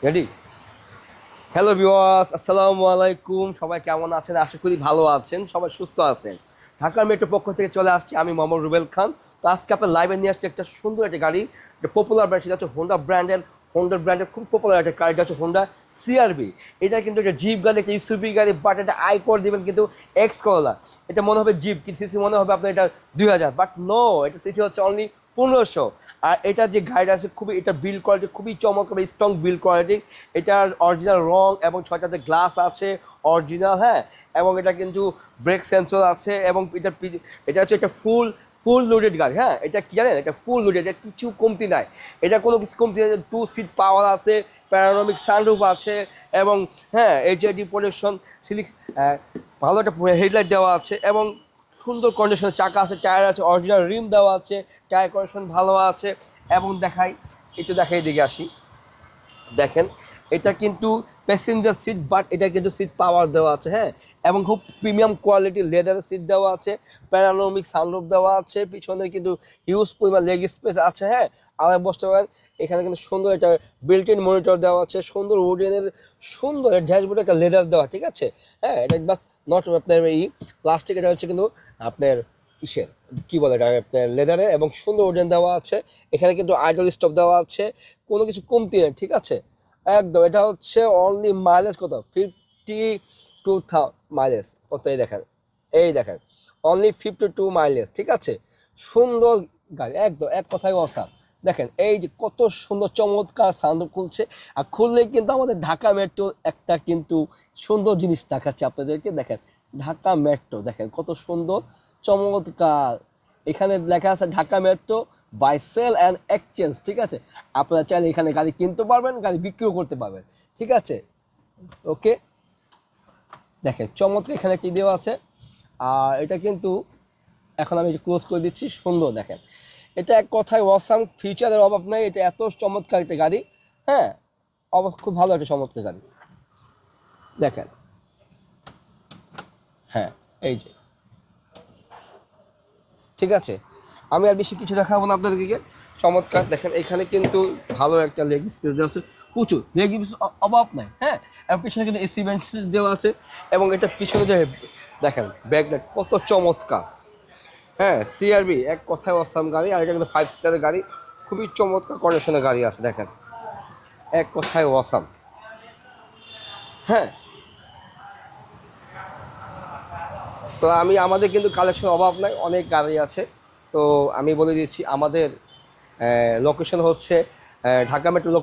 Ready. Hello viewers, আসসালামু আলাইকুম। সবাই কেমন আছেন? আশা করি ভালো আছেন, সবাই সুস্থ আছেন। ঢাকার মেট্রো পক্ষ থেকে চলে আসছি আমি মোহাম্মদ রুবেল খান। তো আজকে আপনার লাইভে নিয়ে আসছি একটা সুন্দর একটা গাড়ি, একটা পপুলার ব্র্যান্ড, সেটা হচ্ছে হোন্ডা ব্র্যান্ডের খুব পপুলার একটা গাড়ি, এটা হচ্ছে হোন্ডা সিআরভি। এটা কিন্তু একটা জিপ গাড়ি, একটা ইসুভি গাড়ি, বাট এটা আইকর দিবেন কিন্তু এক্স করলা। এটা মনে হবে জিপ, কিন্তু সিসি মনে হবে আপনার এটা 2000, বাট নো, এটা সিসি হচ্ছে অনলি 1500। আর এটার যে গাড়িটা আছে খুবই, এটা বিল্ড কোয়ালিটি খুবই চমৎকার, স্ট্রং বিল্ড কোয়ালিটি। এটার অরিজিনাল রং এবং ছয়টাতে গ্লাস আছে অরিজিনাল, হ্যাঁ। এবং এটা কিন্তু ব্রেক সেন্সর আছে, এবং এটা হচ্ছে একটা ফুল ফুল লোডেড গাড়ি, হ্যাঁ। এটা কি জানেন, এটা ফুল লোডেড, এটা কিছু কমতি নাই। এটা কোনো কিছু কমতি নাই। 2 সিট পাওয়ার আছে, প্যারানমিক সানরুফ আছে, এবং হ্যাঁ এইচআইডি প্রোটেকশন, সিলিক্স, ভালো একটা হেডলাইট দেওয়া আছে, এবং সুন্দর কন্ডিশনের চাকা আছে, টায়ার আছে, অরিজিনাল রিম দেওয়া আছে, টায়ার কন্ডিশন ভালো আছে। এবং দেখাই দিকে আসি, দেখেন এটা কিন্তু প্যাসেঞ্জার সিট, বাট এটা কিন্তু সিট পাওয়ার দেওয়া আছে, হ্যাঁ। এবং খুব প্রিমিয়াম কোয়ালিটির লেদারের সিট দেওয়া আছে, প্যারানোমিক সানরুফ দেওয়া আছে, পিছনে কিন্তু হিউজ পরিমাণ লেগ স্পেস আছে, হ্যাঁ। আড়াই বসতে পারেন। এখানে কিন্তু সুন্দর একটা বিল্ট ইন মনিটর দেওয়া আছে, সুন্দর উডেনের সুন্দর ড্যাশবোর্ডে একটা লেদার দেওয়া, ঠিক আছে, হ্যাঁ। এটা নট আপনার এই প্লাস্টিক, এটা হচ্ছে কিন্তু আপনার ইসের কি বলে এটা, আপনার লেদারে, এবং সুন্দর ওডেন দেওয়া আছে। এখানে কিন্তু আইডল স্টপ দেওয়া আছে, কোনো কিছু কমতি নেই, ঠিক আছে, একদম। এটা হচ্ছে অনলি মাইলেজ কত, 52,000 মাইলেজ, কত এই দেখেন অনলি 52 মাইলেজ, ঠিক আছে। সুন্দর গাড়ি, একদম এক কথায় অসাম। দেখেন এই যে কত সুন্দর চমৎকার সানরুফ খুলছে, আর খুললেই কিন্তু আমাদের ঢাকা মেট্রো একটা কিন্তু সুন্দর জিনিস দেখাচ্ছে আপনাদেরকে। দেখেন ঢাকা মেট্রো, দেখেন কত সুন্দর চমৎকার। এখানে লেখা আছে Dhaka metro buy sell and exchange, ঠিক আছে। আপনারা চাইলে এখানে গাড়ি কিনতে পারবেন, গাড়ি বিক্রিও করতে পারবেন, ঠিক আছে। ওকে, দেখেন চমৎকার এখানে কি দেওয়া আছে। আর এটা কিন্তু এখন আমি ক্লোজ করে দিচ্ছি, সুন্দর দেখেন। এটা এক কথায় অসাম, ফিচারের অভাব নাই। এটা এত চমৎকার একটা গাড়ি, হ্যাঁ, খুব ভালো একটা চমৎকার গাড়ি, দেখেন, হ্যাঁ, এই যে, ঠিক আছে। আমি আর বেশি কিছু দেখাবো না আপনাদেরকে। চমৎকার দেখেন, এখানে কিন্তু ভালো একটা লেগ স্পেস দেওয়া আছে, প্রচুর লেগ স্পেস, অভাব নাই, হ্যাঁ। এবং পিছনে কিন্তু এসি ভেন্ট দেওয়া আছে, এবং এটা পিছনে যে দেখেন ব্যাকলাইট কত চমৎকার, হ্যাঁ। সিআরবি এক কথায় অসাম গাড়ি, আর এটা কিন্তু 5 স্টারের গাড়ি, খুবই চমৎকার কন্ডিশনের গাড়ি আছে, দেখেন এক কথায় অসাম, হ্যাঁ। তো আমাদের কিন্তু কালেকশন অভাব নাই, অনেক গাড়ি আছে। তো আমি বলে দিচ্ছি, আমাদের লোকেশন হচ্ছে ঢাকা মেট্রো